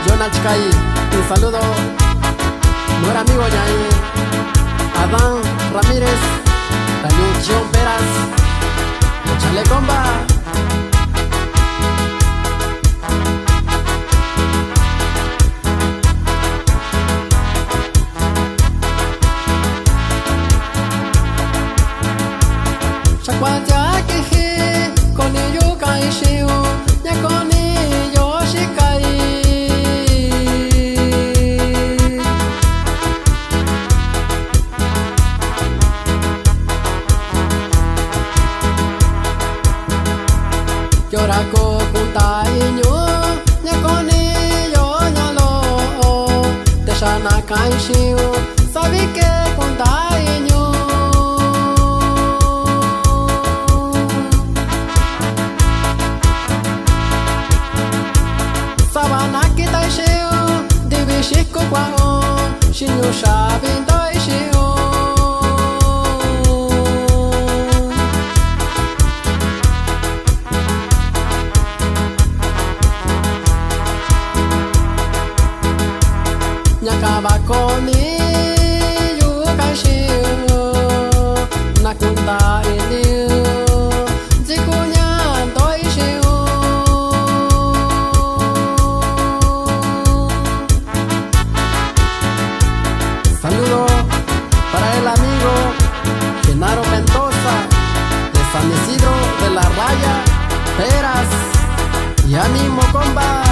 Yonachkai, un saludo. Buen amigo Yair, Adán Ramírez, Daniel John Veras, échale comba. Yorako kuntai nyo nyakoni yo nyalo te shana kaishiu sabi ke kuntai nyo sabana kitai shiu divi shiko kwao shinyu shabin doi shiu Nyakabakoni yukashiu nakunda iniu jikunya toishiu Saludo para el amigo Genaro Mendoza de San Isidro de la Raya, Peras y ánimo comba.